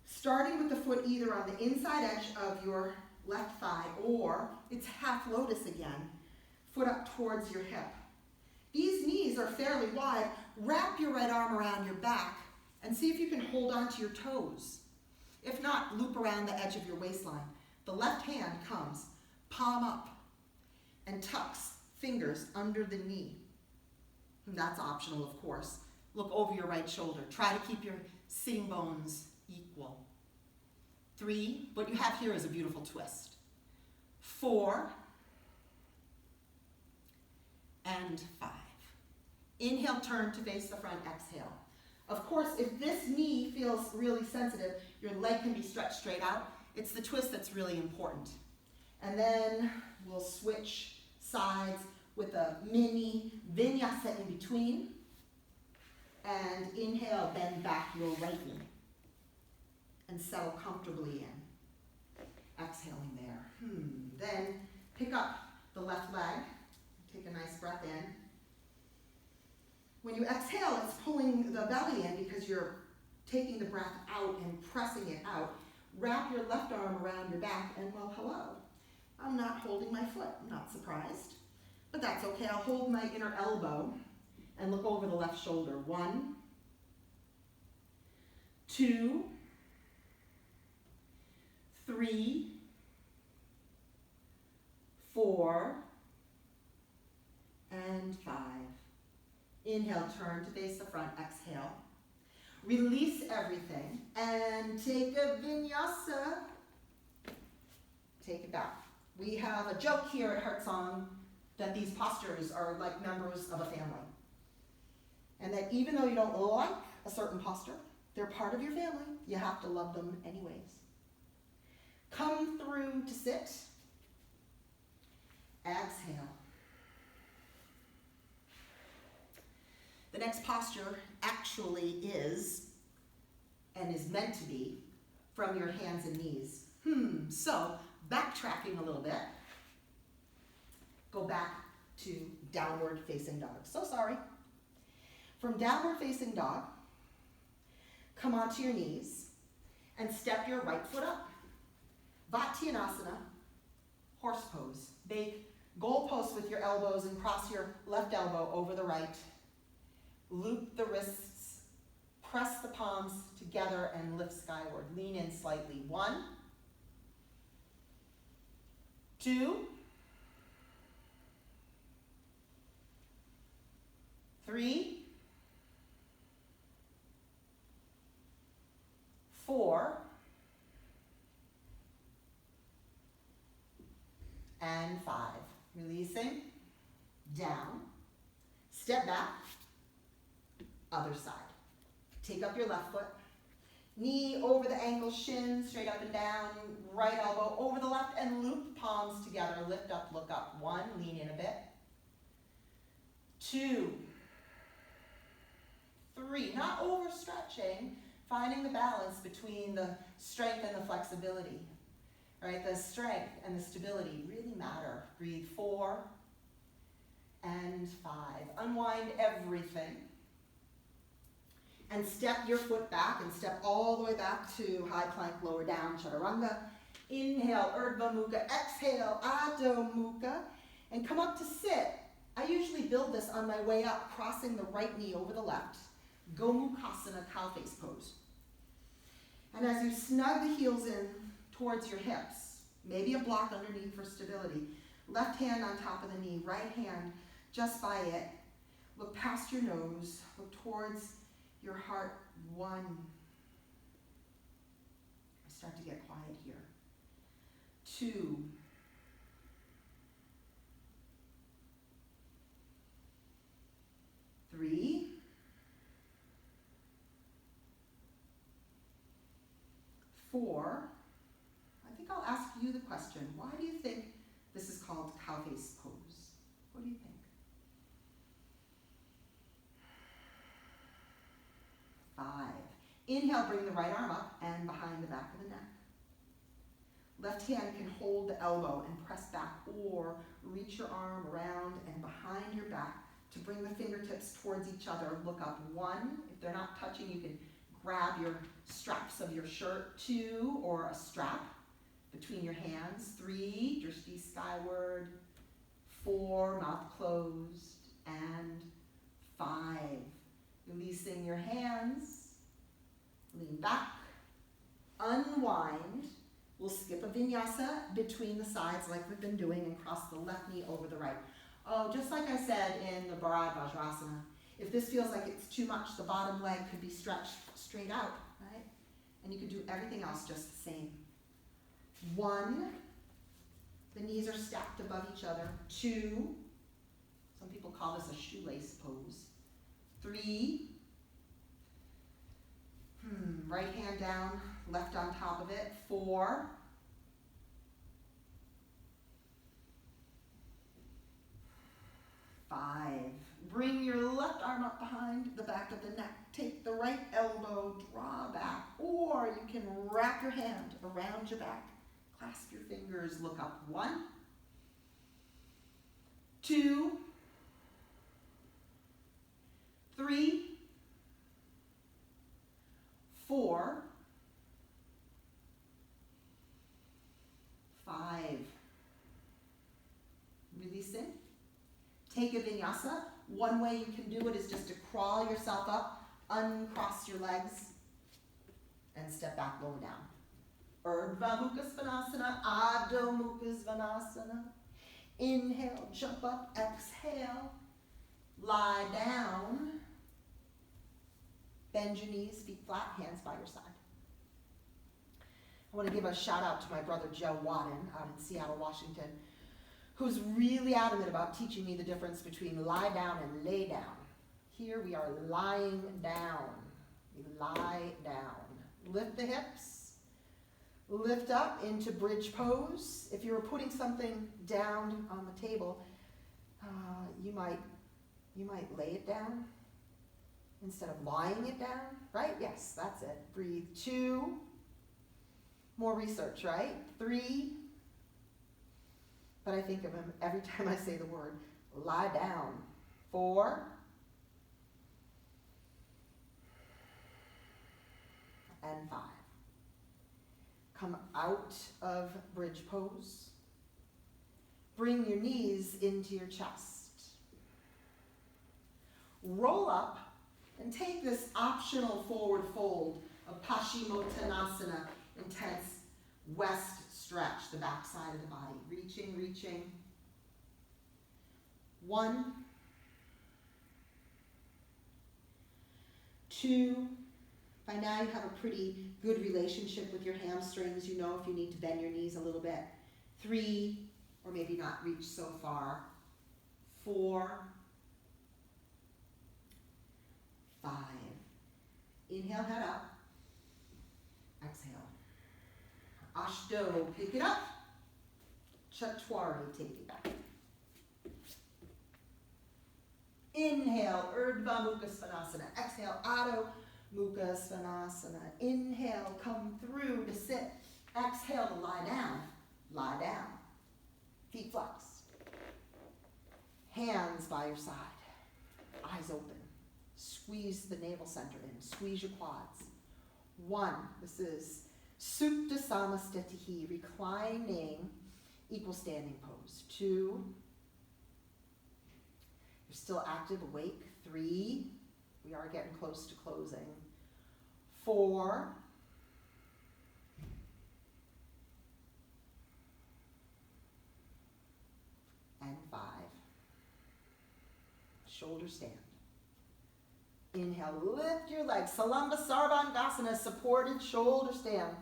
starting with the foot either on the inside edge of your left thigh or it's half lotus again, foot up towards your hip. These knees are fairly wide. Wrap your right arm around your back and see if you can hold on to your toes. If not, loop around the edge of your waistline. The left hand comes, palm up, and tucks fingers under the knee. And that's optional, of course. Look over your right shoulder. Try to keep your sitting bones equal. 3, what you have here is a beautiful twist. 4, and 5. Inhale, turn to face the front, exhale. Of course, if this knee feels really sensitive, your leg can be stretched straight out. It's the twist that's really important. And then we'll switch sides with a mini vinyasa in between. And inhale, bend back your right knee. And settle comfortably in. Exhaling there. Then pick up the left leg. Take a nice breath in. When you exhale, it's pulling the belly in because you're taking the breath out and pressing it out. Wrap your left arm around your back and, well, hello. I'm not holding my foot. I'm not surprised. But that's okay. I'll hold my inner elbow and look over the left shoulder. 1, 2, 3, 4, and 5. Inhale, turn to face the front, exhale. Release everything and take a vinyasa. Take it back. We have a joke here at Heartsong that these postures are like members of a family. And that even though you don't like a certain posture, they're part of your family. You have to love them anyways. Come through to sit. Exhale. The next posture actually is, and is meant to be, from your hands and knees. So, backtracking a little bit, go back to downward facing dog. So sorry. From downward facing dog, come onto your knees and step your right foot up. Vatyanasana, horse pose. Make goal posts with your elbows and cross your left elbow over the right. Loop the wrists, press the palms together and lift skyward. Lean in slightly. 1, 2, 3, 4, and 5. Releasing, down, step back, other side. Take up your left foot, knee over the ankle, shin straight up and down, right elbow over the left, and loop palms together. Lift up, look up. 1, lean in a bit. 2, 3, not overstretching, finding the balance between the strength and the flexibility. Right? The strength and the stability really matter. Breathe 4 and 5. Unwind everything. And step your foot back and step all the way back to high plank, lower down, chaturanga. Inhale, Urdhva Mukha. Exhale, Adho Mukha. And come up to sit. I usually build this on my way up, crossing the right knee over the left. Gomukhasana, cow face pose. And as you snug the heels in towards your hips, maybe a block underneath for stability, left hand on top of the knee, right hand just by it. Look past your nose, look towards your heart. 1. I start to get quiet here. 2. 3. 4. I think I'll ask you the question. Why do you think this is called cow face pose? What do you think? 5. Inhale, bring the right arm up and behind the back of the neck. Left hand can hold the elbow and press back, or reach your arm around and behind your back to bring the fingertips towards each other. Look up. 1. If they're not touching, you can grab your straps of your shirt. 2, or a strap between your hands. 3, drishti skyward. 4, mouth closed. And 5. Releasing your hands. Lean back. Unwind. We'll skip a vinyasa between the sides like we've been doing and cross the left knee over the right. Oh, just like I said in the Bharad Vajrasana, if this feels like it's too much, the bottom leg could be stretched straight out, right? And you could do everything else just the same. 1, the knees are stacked above each other. 2, some people call this a shoelace pose. 3, right hand down, left on top of it. 4, 5. Bring your left arm up behind the back of the neck. Take the right elbow, draw back, or you can wrap your hand around your back. Clasp your fingers, look up. 1, 2, 3, 4, 5. Releasing. Take a vinyasa. One way you can do it is just to crawl yourself up, uncross your legs, and step back, lower down. Urdhva Mukha Svanasana, Adho Mukha Svanasana. Inhale, jump up, exhale, lie down. Bend your knees, feet flat, hands by your side. I want to give a shout out to my brother Joe Wadden out in Seattle, Washington, who's really adamant about teaching me the difference between lie down and lay down. Here we are lying down. We lie down. Lift the hips. Lift up into bridge pose. If you were putting something down on the table, you might lay it down instead of lying it down, right? Yes, that's it. Breathe. 2. More research, right? 3. But I think of him every time I say the word. Lie down. 4. And 5. Come out of bridge pose. Bring your knees into your chest. Roll up and take this optional forward fold of Paschimottanasana, intense west stretch, the back side of the body. Reaching, reaching. 1, 2. By now you have a pretty good relationship with your hamstrings. You know if you need to bend your knees a little bit. 3, or maybe not reach so far. 4, 5. Inhale, head up. Exhale. Ashto, pick it up. Chatwari, take it back. Inhale, Urdhva Mukha Svanasana. Exhale, Adho Mukha Svanasana. Inhale, come through to sit. Exhale to lie down. Lie down. Feet flexed. Hands by your side. Eyes open. Squeeze the navel center in. Squeeze your quads. 1. This is Supta Samastitihi, reclining, equal standing pose. 2. You're still active, awake. 3. We are getting close to closing. 4. And 5. Shoulder stand. Inhale, lift your legs. Salamba Sarvangasana, supported shoulder stand.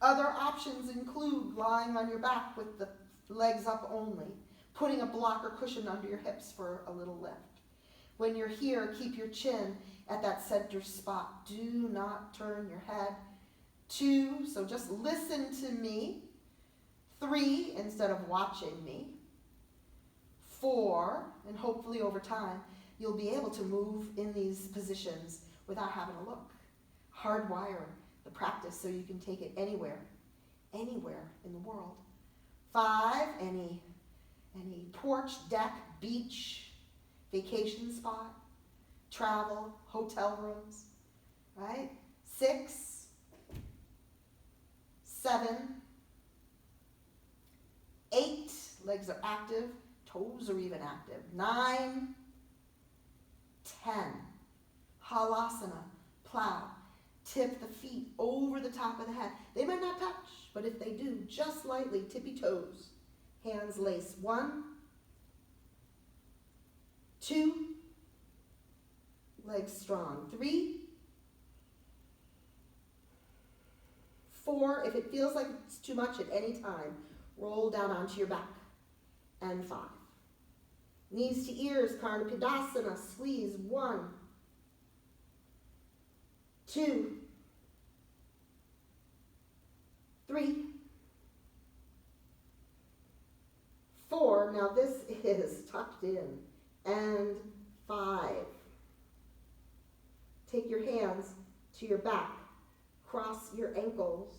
Other options include lying on your back with the legs up only, putting a block or cushion under your hips for a little lift. When you're here, keep your chin at that center spot. Do not turn your head. 2, so just listen to me. 3, instead of watching me. 4, and hopefully over time, you'll be able to move in these positions without having to look. Hardwire the practice so you can take it anywhere in the world. 5, any porch, deck, beach, vacation spot, travel, hotel rooms, right? 6, 7, 8, legs are active, toes are even active. 9, 10, halasana, plow. Tip the feet over the top of the head. They might not touch, but if they do, just lightly, tippy toes. Hands lace. 1, 2, legs strong. 3, 4, if it feels like it's too much at any time, roll down onto your back. And 5. Knees to ears, Karnapadasana, squeeze. 1, 2, 3, 4. Now this is tucked in. And 5. Take your hands to your back, cross your ankles,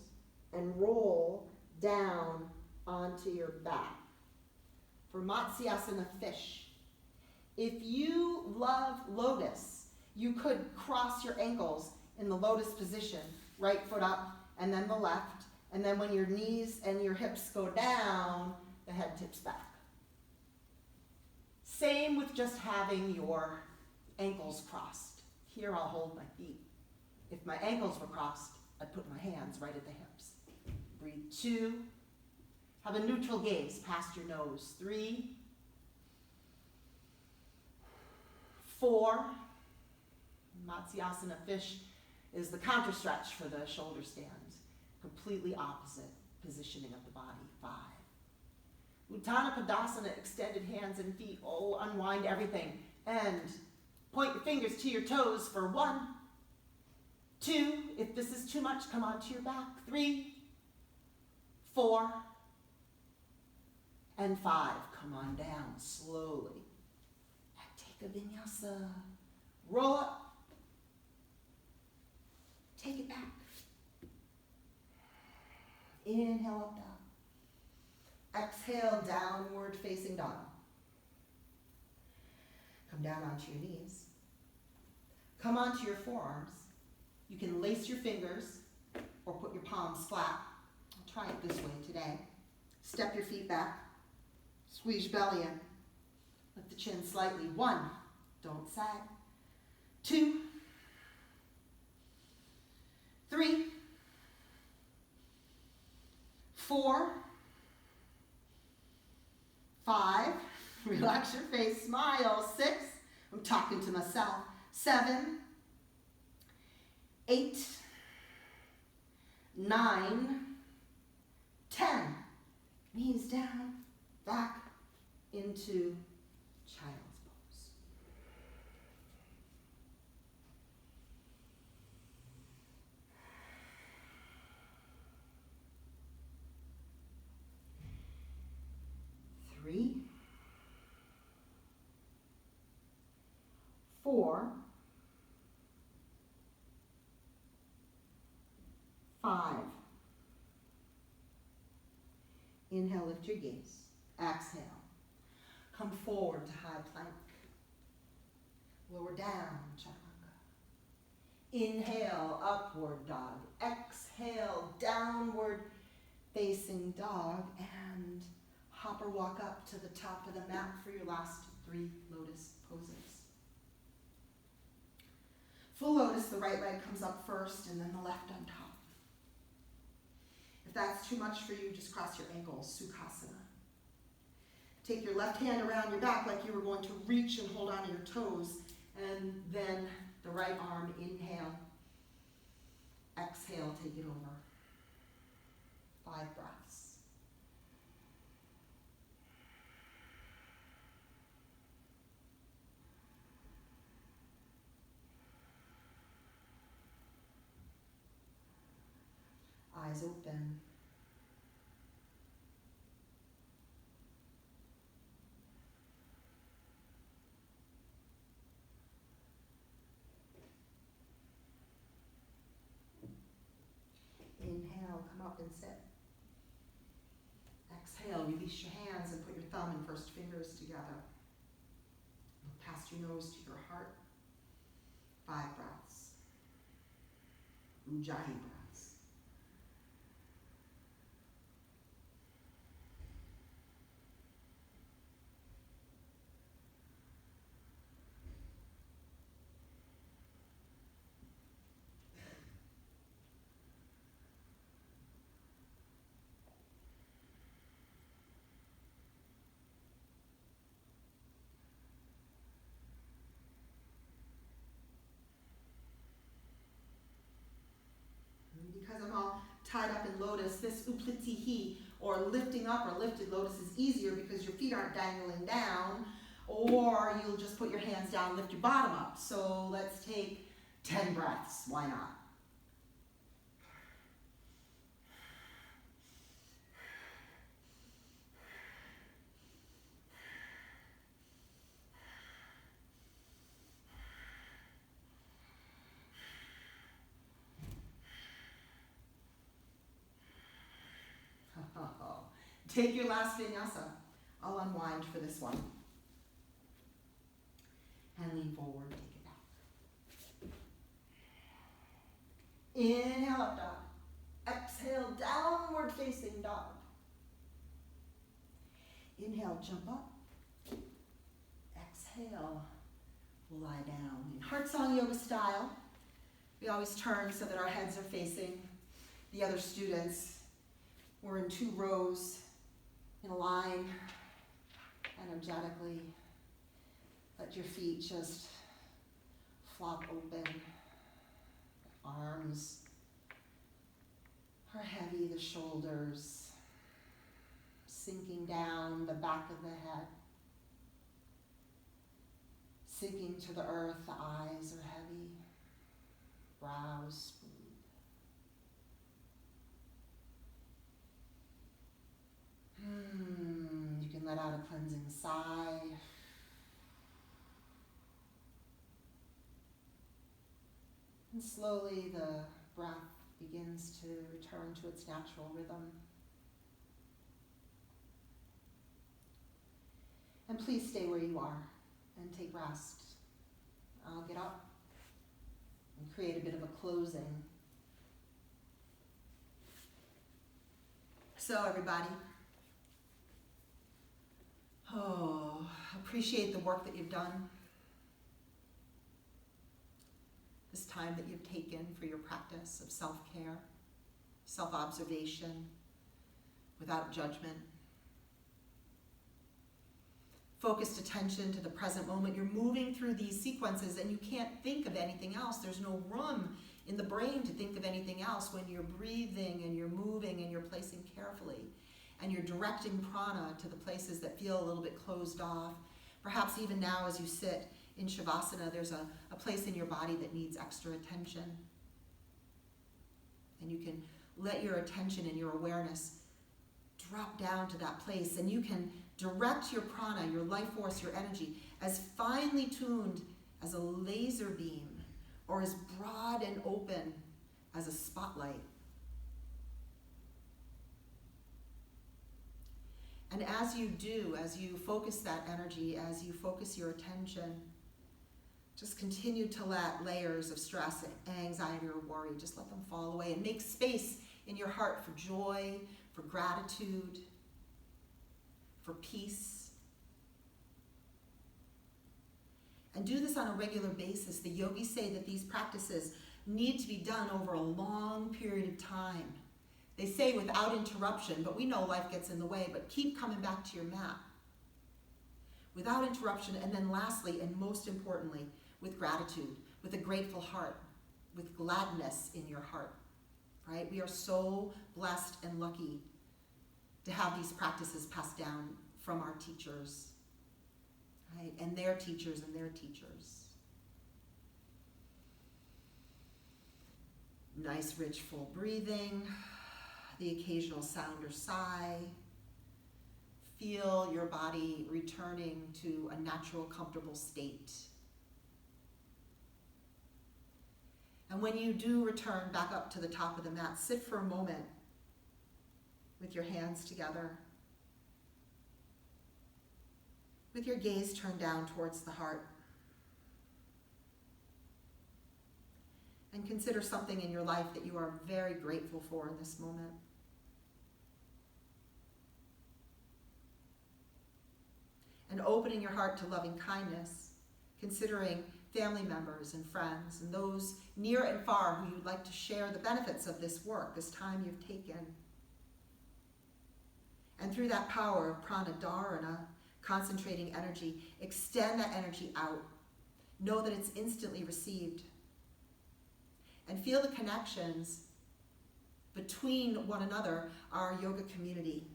and roll down onto your back. For Matsyasana, fish. If you love lotus, you could cross your ankles in the lotus position, right foot up, and then the left, and then when your knees and your hips go down, the head tips back. Same with just having your ankles crossed. Here I'll hold my feet. If my ankles were crossed, I'd put my hands right at the hips. Breathe. 2. Have a neutral gaze past your nose. 3, 4. Matsyasana fish is the counter stretch for the shoulder stand. Completely opposite positioning of the body. 5. Uttanapadasana, extended hands and feet. Oh, unwind everything. And point your fingers to your toes for 1, 2. If this is too much, come onto your back. 3, 4, and 5. Come on down slowly. And take a vinyasa. Roll up. Take it back. Inhale up, down. Exhale, downward facing dog. Come down onto your knees. Come onto your forearms. You can lace your fingers or put your palms flat. I'll try it this way today. Step your feet back. Squeeze your belly in. Lift the chin slightly. 1, don't sag. 2, 3, 4, 5, relax your face, smile. 6, I'm talking to myself. 7, 8, 9, 10. Knees down, back into child's pose. Three, 4, Inhale, lift your gaze. Exhale. Come forward to high plank. Lower down, chaturanga. Inhale, upward dog. Exhale, downward facing dog. And hop or walk up to the top of the mat for your last 3 lotus poses. Full lotus, the right leg comes up first and then the left on top. If that's too much for you, just cross your ankles, Sukhasana. Take your left hand around your back like you were going to reach and hold onto your toes. And then the right arm, inhale. Exhale, take it over. 5 breaths. Eyes open. Inhale, come up and sit. Exhale, release your hands and put your thumb and first fingers together. Look past your nose to your heart. 5 breaths. Ujjayi breaths. Because I'm all tied up in lotus, this uplitihi, or lifting up or lifted lotus, is easier because your feet aren't dangling down, or you'll just put your hands down and lift your bottom up. So let's take 10 breaths. Why not? Take your last vinyasa. I'll unwind for this one. And lean forward, take it back. Inhale, up dog. Exhale, downward facing dog. Inhale, jump up. Exhale, lie down. In Heartsong Yoga style, we always turn so that our heads are facing the other students. We're in 2 rows in a line, energetically. Let your feet just flop open. Arms are heavy, the shoulders sinking down the back of the head. Sinking to the earth, the eyes are heavy, brows smooth. You can let out a cleansing sigh. And slowly the breath begins to return to its natural rhythm. And please stay where you are and take rest. I'll get up and create a bit of a closing. So everybody, appreciate the work that you've done. This time that you've taken for your practice of self-care, self-observation, without judgment. Focused attention to the present moment. You're moving through these sequences and you can't think of anything else. There's no room in the brain to think of anything else when you're breathing and you're moving and you're placing carefully. And you're directing prana to the places that feel a little bit closed off. Perhaps even now as you sit in Shavasana, there's a place in your body that needs extra attention. And you can let your attention and your awareness drop down to that place. And you can direct your prana, your life force, your energy, as finely tuned as a laser beam or as broad and open as a spotlight. And as you do, as you focus that energy, as you focus your attention, just continue to let layers of stress, anxiety, or worry, just let them fall away and make space in your heart for joy, for gratitude, for peace. And do this on a regular basis. The yogis say that these practices need to be done over a long period of time. They say without interruption, but we know life gets in the way, but keep coming back to your mat. Without interruption, and then lastly, and most importantly, with gratitude, with a grateful heart, with gladness in your heart, right? We are so blessed and lucky to have these practices passed down from our teachers, right? And their teachers and their teachers. Nice, rich, full breathing, the occasional sound or sigh. Feel your body returning to a natural, comfortable state. And when you do return back up to the top of the mat, sit for a moment with your hands together, with your gaze turned down towards the heart. And consider something in your life that you are very grateful for in this moment. And opening your heart to loving kindness, considering family members and friends and those near and far who you'd like to share the benefits of this work, this time you've taken. And through that power of prana dharana, concentrating energy, extend that energy out. Know that it's instantly received. And feel the connections between one another, our yoga community.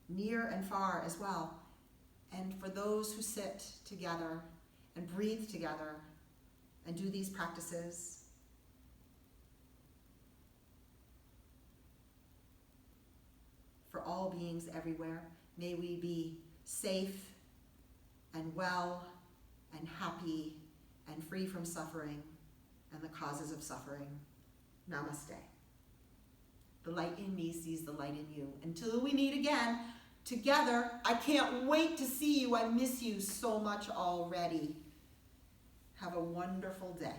Near and far as well. And for those who sit together and breathe together and do these practices, for all beings everywhere, may we be safe and well and happy and free from suffering and the causes of suffering. Namaste. The light in me sees the light in you. Until we meet again, together, I can't wait to see you. I miss you so much already. Have a wonderful day.